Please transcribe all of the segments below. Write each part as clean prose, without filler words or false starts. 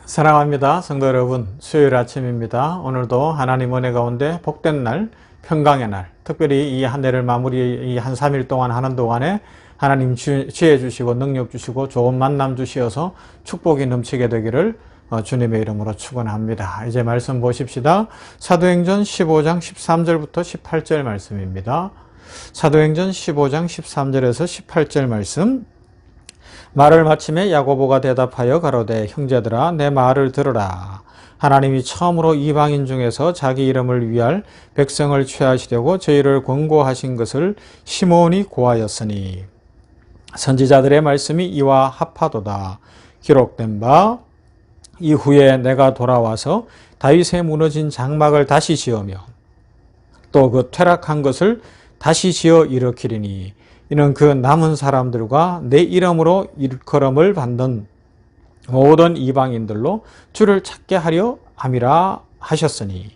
사랑합니다. 성도 여러분, 수요일 아침입니다. 오늘도 하나님 은혜 가운데 복된 날, 평강의 날, 특별히 이 한 해를 마무리 이 한 3일 동안 하는 동안에 하나님 지혜 주시고 능력 주시고 좋은 만남 주시어서 축복이 넘치게 되기를 주님의 이름으로 축원합니다. 이제 말씀 보십시다. 사도행전 15장 13절부터 18절 말씀입니다. 사도행전 15장 13절에서 18절 말씀. 말을 마침에 야고보가 대답하여 가로되 형제들아 내 말을 들으라. 하나님이 처음으로 이방인 중에서 자기 이름을 위할 백성을 취하시려고 저희를 권고하신 것을 시몬이 고하였으니 선지자들의 말씀이 이와 합하도다. 기록된 바 이후에 내가 돌아와서 다윗의 무너진 장막을 다시 지으며 또 그 퇴락한 것을 다시 지어 일으키리니 이는 그 남은 사람들과 내 이름으로 일컬음을 받는 모든 이방인들로 주를 찾게 하려 함이라 하셨으니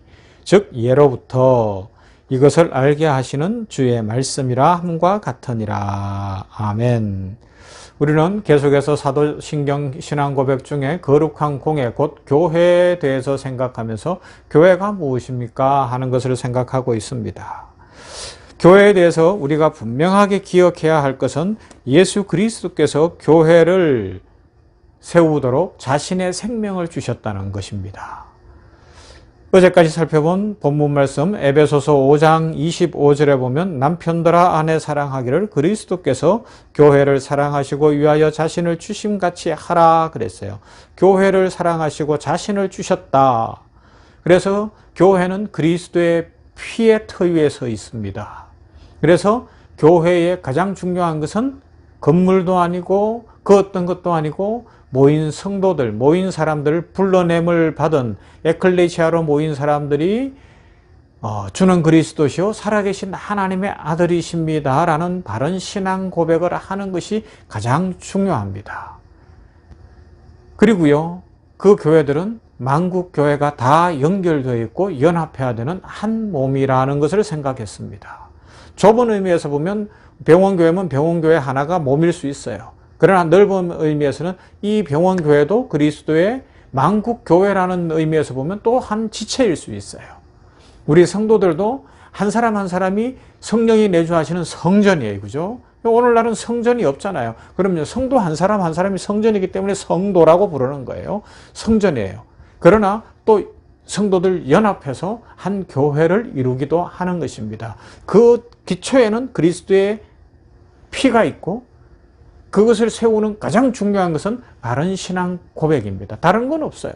즉 예로부터 이것을 알게 하시는 주의 말씀이라 함과 같으니라. 아멘. 우리는 계속해서 사도신경 신앙고백 중에 거룩한 공예 곧 교회에 대해서 생각하면서 교회가 무엇입니까 하는 것을 생각하고 있습니다. 교회에 대해서 우리가 분명하게 기억해야 할 것은 예수 그리스도께서 교회를 세우도록 자신의 생명을 주셨다는 것입니다. 어제까지 살펴본 본문 말씀 에베소서 5장 25절에 보면 남편들아 아내 사랑하기를 그리스도께서 교회를 사랑하시고 위하여 자신을 주심같이 하라 그랬어요. 교회를 사랑하시고 자신을 주셨다. 그래서 교회는 그리스도의 피의 터 위에 서 있습니다. 그래서 교회의 가장 중요한 것은 건물도 아니고 그 어떤 것도 아니고 모인 성도들, 모인 사람들을 불러냄을 받은 에클레시아로 모인 사람들이 주는 그리스도시요 살아계신 하나님의 아들이십니다 라는 바른 신앙 고백을 하는 것이 가장 중요합니다. 그리고요 그 교회들은 만국 교회가 다 연결되어 있고 연합해야 되는 한 몸이라는 것을 생각했습니다. 좁은 의미에서 보면 병원교회면 병원교회 하나가 몸일 수 있어요. 그러나 넓은 의미에서는 이 병원교회도 그리스도의 만국교회라는 의미에서 보면 또 한 지체일 수 있어요. 우리 성도들도 한 사람 한 사람이 성령이 내주하시는 성전이에요. 그죠? 오늘날은 성전이 없잖아요. 그럼요, 성도 한 사람 한 사람이 성전이기 때문에 성도라고 부르는 거예요. 성전이에요. 그러나 또 성도들 연합해서 한 교회를 이루기도 하는 것입니다. 그 기초에는 그리스도의 피가 있고 그것을 세우는 가장 중요한 것은 바른 신앙 고백입니다. 다른 건 없어요.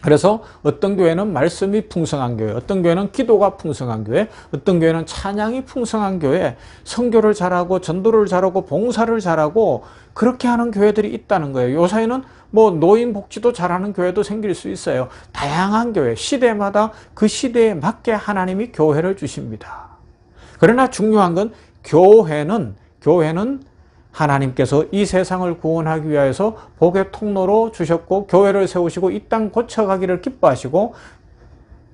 그래서 어떤 교회는 말씀이 풍성한 교회, 어떤 교회는 기도가 풍성한 교회, 어떤 교회는 찬양이 풍성한 교회, 선교를 잘하고 전도를 잘하고 봉사를 잘하고 그렇게 하는 교회들이 있다는 거예요. 요새는 노인 복지도 잘하는 교회도 생길 수 있어요. 다양한 교회, 시대마다 그 시대에 맞게 하나님이 교회를 주십니다. 그러나 중요한 건 교회는 하나님께서 이 세상을 구원하기 위해서 복의 통로로 주셨고 교회를 세우시고 이 땅 고쳐가기를 기뻐하시고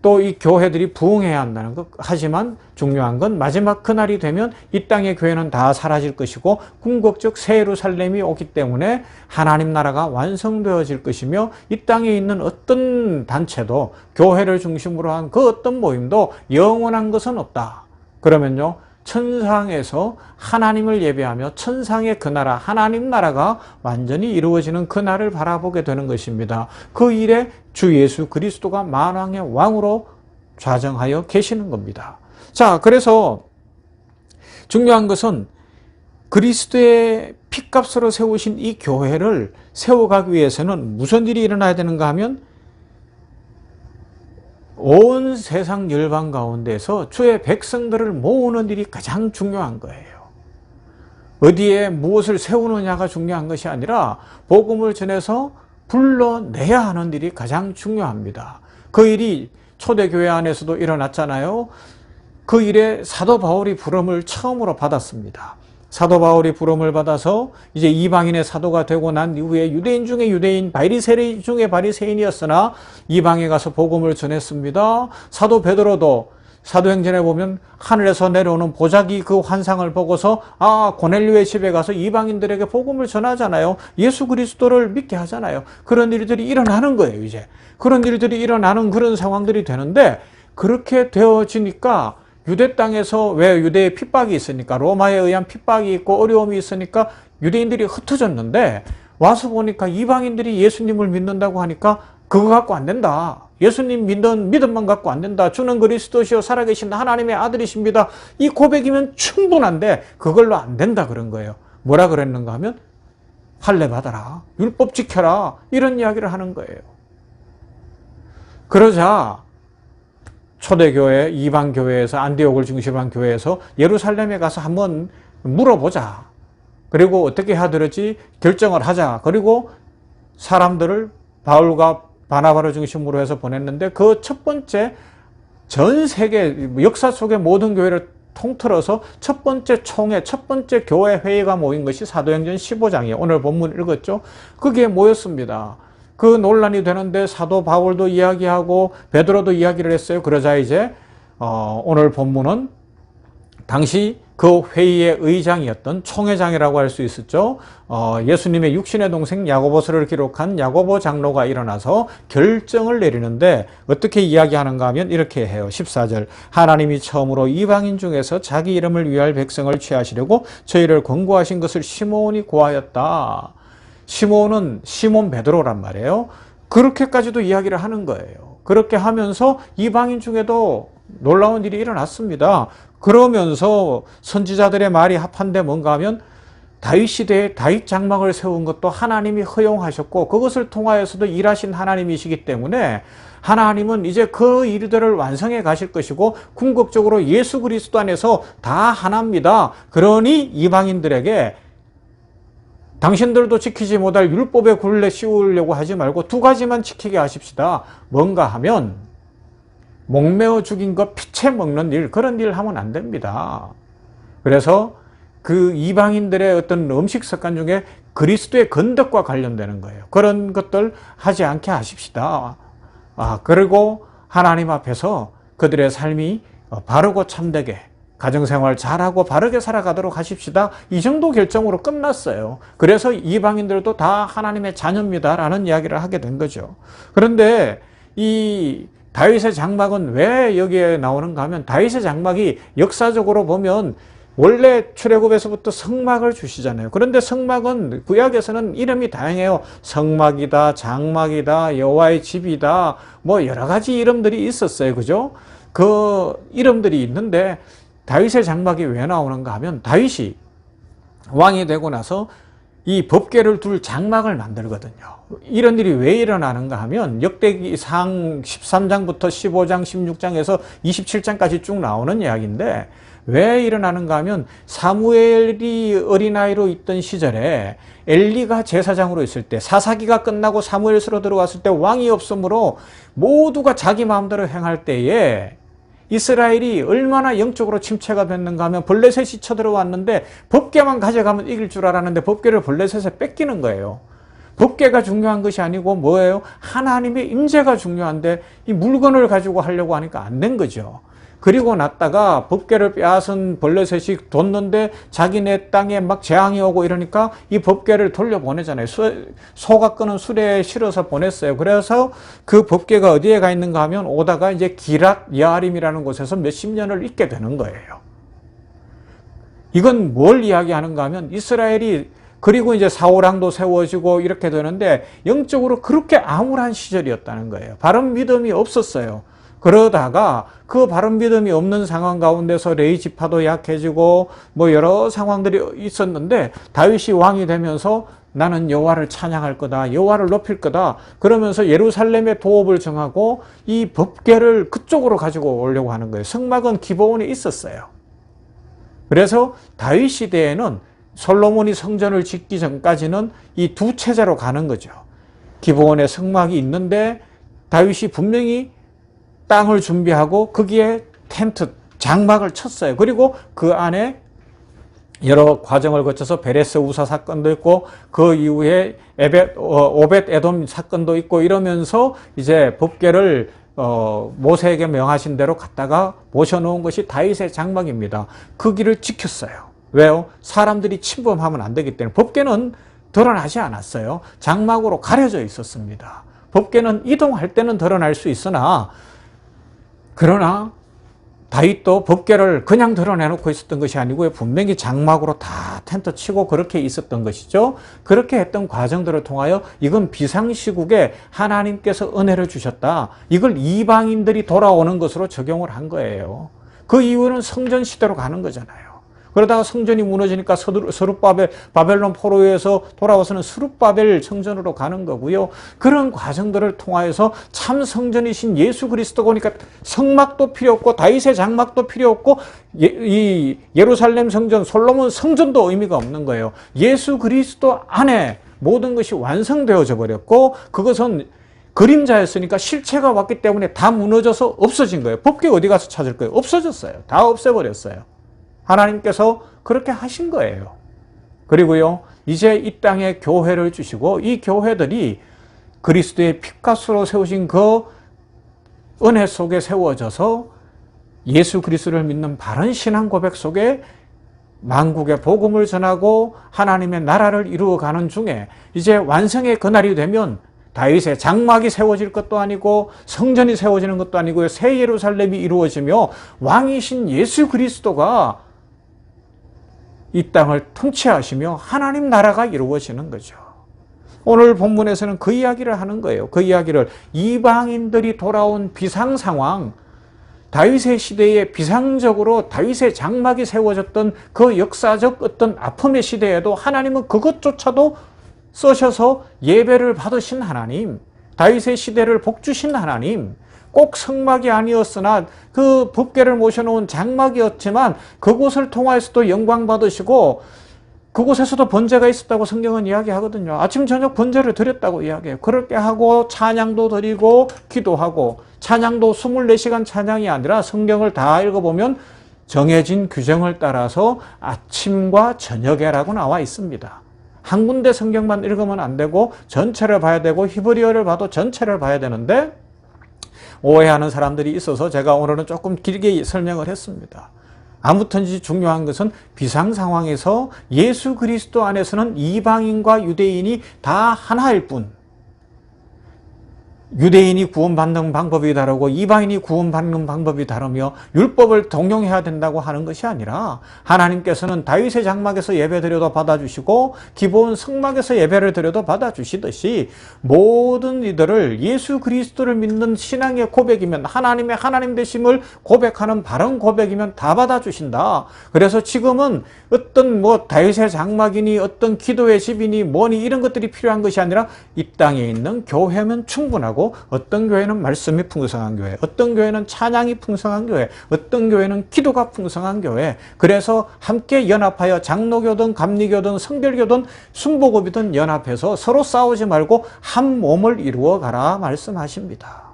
또 이 교회들이 부흥해야 한다는 것. 하지만 중요한 건 마지막 그날이 되면 이 땅의 교회는 다 사라질 것이고 궁극적 새 예루살렘이 오기 때문에 하나님 나라가 완성되어질 것이며 이 땅에 있는 어떤 단체도 교회를 중심으로 한 그 어떤 모임도 영원한 것은 없다. 그러면요 천상에서 하나님을 예배하며 천상의 그 나라, 하나님 나라가 완전히 이루어지는 그 날을 바라보게 되는 것입니다. 그 일에 주 예수 그리스도가 만왕의 왕으로 좌정하여 계시는 겁니다. 자, 그래서 중요한 것은 그리스도의 피값으로 세우신 이 교회를 세워가기 위해서는 무슨 일이 일어나야 되는가 하면 온 세상 열방 가운데서 주의 백성들을 모으는 일이 가장 중요한 거예요. 어디에 무엇을 세우느냐가 중요한 것이 아니라 복음을 전해서 불러내야 하는 일이 가장 중요합니다. 그 일이 초대교회 안에서도 일어났잖아요. 그 일에 사도 바울이 부름을 처음으로 받았습니다. 사도 바울이 부름을 받아서 이제 이방인의 사도가 되고 난 이후에 유대인 중에 유대인, 바리새인 중에 바리새인이었으나 이방에 가서 복음을 전했습니다. 사도 베드로도 사도행전에 보면 하늘에서 내려오는 보자기 그 환상을 보고서 고넬료의 집에 가서 이방인들에게 복음을 전하잖아요. 예수 그리스도를 믿게 하잖아요. 그런 일들이 일어나는 거예요. 이제 그런 일들이 일어나는 그런 상황들이 되는데, 그렇게 되어지니까 유대 땅에서, 왜 유대의 핍박이 있으니까, 로마에 의한 핍박이 있고 어려움이 있으니까 유대인들이 흩어졌는데, 와서 보니까 이방인들이 예수님을 믿는다고 하니까 그거 갖고 안 된다. 예수님 믿는 믿음만 갖고 안 된다. 주는 그리스도시요 살아계신 하나님의 아들이십니다. 이 고백이면 충분한데 그걸로 안 된다 그런 거예요. 뭐라 그랬는가 하면 할례 받아라. 율법 지켜라. 이런 이야기를 하는 거예요. 그러자 초대교회, 이방교회에서, 안디옥을 중심으로 한 교회에서 예루살렘에 가서 한번 물어보자. 그리고 어떻게 해야 될지 결정을 하자. 그리고 사람들을 바울과 바나바를 중심으로 해서 보냈는데, 그 첫 번째, 전 세계 역사 속의 모든 교회를 통틀어서 첫 번째 총회, 첫 번째 교회 회의가 모인 것이 사도행전 15장이에요. 오늘 본문 읽었죠? 그게 모였습니다. 그 논란이 되는데 사도 바울도 이야기하고 베드로도 이야기를 했어요. 그러자 이제 오늘 본문은 당시 그 회의의 의장이었던 총회장이라고 할 수 있었죠. 예수님의 육신의 동생 야고보서를 기록한 야고보 장로가 일어나서 결정을 내리는데, 어떻게 이야기하는가 하면 이렇게 해요. 14절. 하나님이 처음으로 이방인 중에서 자기 이름을 위할 백성을 취하시려고 저희를 권고하신 것을 시몬이 고하였다. 시몬은 시몬 베드로란 말이에요. 그렇게까지도 이야기를 하는 거예요. 그렇게 하면서 이방인 중에도 놀라운 일이 일어났습니다. 그러면서 선지자들의 말이 합한데 뭔가 하면 다윗 시대에 다윗 장막을 세운 것도 하나님이 허용하셨고, 그것을 통하여서도 일하신 하나님이시기 때문에 하나님은 이제 그 일들을 완성해 가실 것이고, 궁극적으로 예수 그리스도 안에서 다 하나입니다. 그러니 이방인들에게 당신들도 지키지 못할 율법의 굴레 씌우려고 하지 말고 두 가지만 지키게 하십시다. 뭔가 하면 목매어 죽인 것 피채 먹는 일, 그런 일 하면 안 됩니다. 그래서 그 이방인들의 어떤 음식 습관 중에 그리스도의 건덕과 관련되는 거예요. 그런 것들 하지 않게 하십시다. 그리고 하나님 앞에서 그들의 삶이 바르고 참되게, 가정생활 잘하고 바르게 살아가도록 하십시다. 이 정도 결정으로 끝났어요. 그래서 이방인들도 다 하나님의 자녀입니다라는 이야기를 하게 된 거죠. 그런데 이 다윗의 장막은 왜 여기에 나오는가 하면, 다윗의 장막이 역사적으로 보면 원래 출애굽에서부터 성막을 주시잖아요. 그런데 성막은 구약에서는 이름이 다양해요. 성막이다, 장막이다, 여호와의 집이다, 뭐 여러 가지 이름들이 있었어요. 그죠? 그 이름들이 있는데 다윗의 장막이 왜 나오는가 하면, 다윗이 왕이 되고 나서 이 법궤를 둘 장막을 만들거든요. 이런 일이 왜 일어나는가 하면, 역대기상 13장부터 15장, 16장에서 27장까지 쭉 나오는 이야기인데, 왜 일어나는가 하면, 사무엘이 어린아이로 있던 시절에 엘리가 제사장으로 있을 때, 사사기가 끝나고 사무엘서로 들어갔을 때 왕이 없으므로 모두가 자기 마음대로 행할 때에 이스라엘이 얼마나 영적으로 침체가 됐는가 하면, 블레셋이 쳐들어왔는데 법궤만 가져가면 이길 줄 알았는데 법궤를 블레셋에 뺏기는 거예요. 법궤가 중요한 것이 아니고 뭐예요? 하나님의 임재가 중요한데 이 물건을 가지고 하려고 하니까 안 된 거죠. 그리고 났다가 법궤를 빼앗은 블레셋이 뒀는데 자기네 땅에 막 재앙이 오고 이러니까 이 법궤를 돌려보내잖아요. 소가 끄는 수레에 실어서 보냈어요. 그래서 그 법궤가 어디에 가 있는가 하면, 오다가 이제 기랏 여아림이라는 곳에서 몇십 년을 있게 되는 거예요. 이건 뭘 이야기하는가 하면, 이스라엘이 그리고 이제 사울왕도 세워지고 이렇게 되는데 영적으로 그렇게 암울한 시절이었다는 거예요. 바른 믿음이 없었어요. 그러다가 그 바른 믿음이 없는 상황 가운데서 레위 지파도 약해지고 뭐 여러 상황들이 있었는데, 다윗이 왕이 되면서 나는 여호와를 찬양할 거다, 여호와를 높일 거다 그러면서 예루살렘의 도읍을 정하고 이 법궤를 그쪽으로 가지고 오려고 하는 거예요. 성막은 기브온에 있었어요. 그래서 다윗 시대에는 솔로몬이 성전을 짓기 전까지는 이 두 체제로 가는 거죠. 기브온에 성막이 있는데 다윗이 분명히 땅을 준비하고 거기에 텐트, 장막을 쳤어요. 그리고 그 안에 여러 과정을 거쳐서 베레스 우사 사건도 있고, 그 이후에 오벳 에돔 사건도 있고 이러면서 이제 법궤를 모세에게 명하신 대로 갖다가 모셔놓은 것이 다윗의 장막입니다. 그 길을 지켰어요. 왜요? 사람들이 침범하면 안 되기 때문에. 법궤는 드러나지 않았어요. 장막으로 가려져 있었습니다. 법궤는 이동할 때는 드러날 수 있으나, 그러나 다윗도 법궤를 그냥 드러내놓고 있었던 것이 아니고요. 분명히 장막으로 다 텐트 치고 그렇게 있었던 것이죠. 그렇게 했던 과정들을 통하여 이건 비상시국에 하나님께서 은혜를 주셨다. 이걸 이방인들이 돌아오는 것으로 적용을 한 거예요. 그 이유는 성전 시대로 가는 거잖아요. 그러다가 성전이 무너지니까 바벨론 포로에서 돌아와서는 스룹바벨 성전으로 가는 거고요. 그런 과정들을 통하여서 참 성전이신 예수 그리스도가 오니까 성막도 필요 없고 다윗의 장막도 필요 없고 이 예루살렘 성전, 솔로몬 성전도 의미가 없는 거예요. 예수 그리스도 안에 모든 것이 완성되어져 버렸고, 그것은 그림자였으니까 실체가 왔기 때문에 다 무너져서 없어진 거예요. 법궤 어디 가서 찾을 거예요? 없어졌어요. 다 없애버렸어요. 하나님께서 그렇게 하신 거예요. 그리고요, 이제 이 땅에 교회를 주시고, 이 교회들이 그리스도의 피값으로 세우신 그 은혜 속에 세워져서 예수 그리스도를 믿는 바른 신앙 고백 속에 만국의 복음을 전하고 하나님의 나라를 이루어가는 중에, 이제 완성의 그날이 되면 다윗의 장막이 세워질 것도 아니고 성전이 세워지는 것도 아니고요, 새 예루살렘이 이루어지며 왕이신 예수 그리스도가 이 땅을 통치하시며 하나님 나라가 이루어지는 거죠. 오늘 본문에서는 그 이야기를 하는 거예요. 그 이야기를 이방인들이 돌아온 비상 상황, 다윗의 시대에 비상적으로 다윗의 장막이 세워졌던 그 역사적 어떤 아픔의 시대에도 하나님은 그것조차도 써셔서 예배를 받으신 하나님, 다윗의 시대를 복주신 하나님, 꼭 성막이 아니었으나 그 법궤를 모셔놓은 장막이었지만 그곳을 통하여서도 영광 받으시고 그곳에서도 번제가 있었다고 성경은 이야기하거든요. 아침 저녁 번제를 드렸다고 이야기해요. 그렇게 하고 찬양도 드리고 기도하고, 찬양도 24시간 찬양이 아니라 성경을 다 읽어보면 정해진 규정을 따라서 아침과 저녁에라고 나와 있습니다. 한 군데 성경만 읽으면 안 되고 전체를 봐야 되고 히브리어를 봐도 전체를 봐야 되는데, 오해하는 사람들이 있어서 제가 오늘은 조금 길게 설명을 했습니다. 아무튼지 중요한 것은 비상 상황에서 예수 그리스도 안에서는 이방인과 유대인이 다 하나일 뿐, 유대인이 구원받는 방법이 다르고 이방인이 구원받는 방법이 다르며 율법을 동용해야 된다고 하는 것이 아니라, 하나님께서는 다윗의 장막에서 예배드려도 받아주시고 기본 성막에서 예배를 드려도 받아주시듯이 모든 이들을 예수 그리스도를 믿는 신앙의 고백이면, 하나님의 하나님 되심을 고백하는 바른 고백이면 다 받아주신다. 그래서 지금은 어떤 다윗의 장막이니 어떤 기도의 집이니 뭐니 이런 것들이 필요한 것이 아니라 이 땅에 있는 교회면 충분하고, 어떤 교회는 말씀이 풍성한 교회, 어떤 교회는 찬양이 풍성한 교회, 어떤 교회는 기도가 풍성한 교회, 그래서 함께 연합하여 장로교든 감리교든 성결교든 순복음이든 연합해서 서로 싸우지 말고 한 몸을 이루어 가라 말씀하십니다.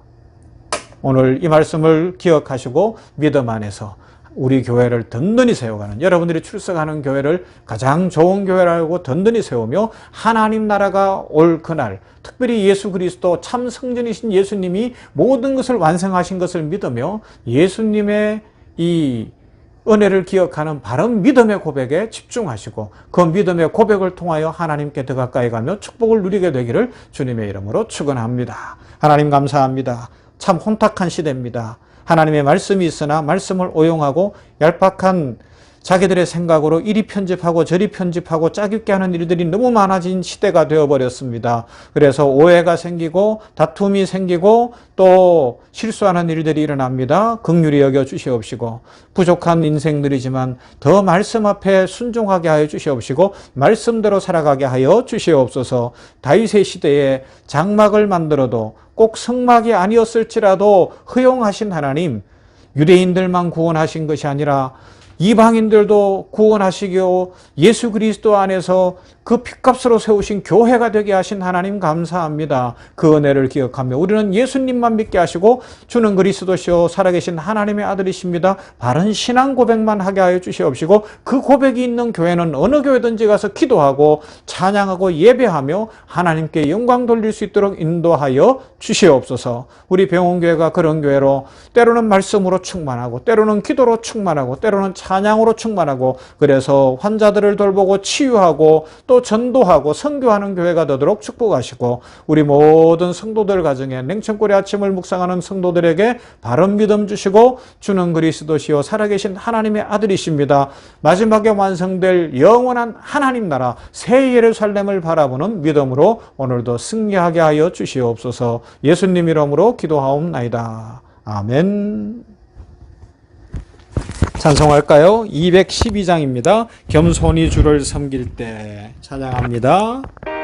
오늘 이 말씀을 기억하시고 믿음 안에서 우리 교회를 든든히 세워가는, 여러분들이 출석하는 교회를 가장 좋은 교회라고 든든히 세우며 하나님 나라가 올 그날, 특별히 예수 그리스도 참 성전이신 예수님이 모든 것을 완성하신 것을 믿으며 예수님의 이 은혜를 기억하는 바른 믿음의 고백에 집중하시고 그 믿음의 고백을 통하여 하나님께 더 가까이 가며 축복을 누리게 되기를 주님의 이름으로 축원합니다. 하나님 감사합니다. 참 혼탁한 시대입니다. 하나님의 말씀이 있으나 말씀을 오용하고 얄팍한 자기들의 생각으로 이리 편집하고 저리 편집하고 짜깁게 하는 일들이 너무 많아진 시대가 되어버렸습니다. 그래서 오해가 생기고 다툼이 생기고 또 실수하는 일들이 일어납니다. 긍휼히 여겨 주시옵시고, 부족한 인생들이지만 더 말씀 앞에 순종하게 하여 주시옵시고 말씀대로 살아가게 하여 주시옵소서. 다윗의 시대에 장막을 만들어도 꼭 성막이 아니었을지라도 허용하신 하나님, 유대인들만 구원하신 것이 아니라 이방인들도 구원하시고 예수 그리스도 안에서 그 핏값으로 세우신 교회가 되게 하신 하나님 감사합니다. 그 은혜를 기억하며 우리는 예수님만 믿게 하시고 주는 그리스도시요 살아계신 하나님의 아들이십니다. 바른 신앙 고백만 하게 하여 주시옵시고 그 고백이 있는 교회는 어느 교회든지 가서 기도하고 찬양하고 예배하며 하나님께 영광 돌릴 수 있도록 인도하여 주시옵소서. 우리 병원교회가 그런 교회로 때로는 말씀으로 충만하고 때로는 기도로 충만하고 때로는 찬양으로 충만하고 그래서 환자들을 돌보고 치유하고 또 전도하고 선교하는 교회가 되도록 축복하시고 우리 모든 성도들 가정에 냉천골의 아침을 묵상하는 성도들에게 바른 믿음 주시고 주는 그리스도시요 살아계신 하나님의 아들이십니다. 마지막에 완성될 영원한 하나님 나라 새 예루살렘을 바라보는 믿음으로 오늘도 승리하게 하여 주시옵소서. 예수님 이름으로 기도하옵나이다. 아멘. 찬송할까요? 212장입니다. 겸손히 주를 섬길 때 찬양합니다.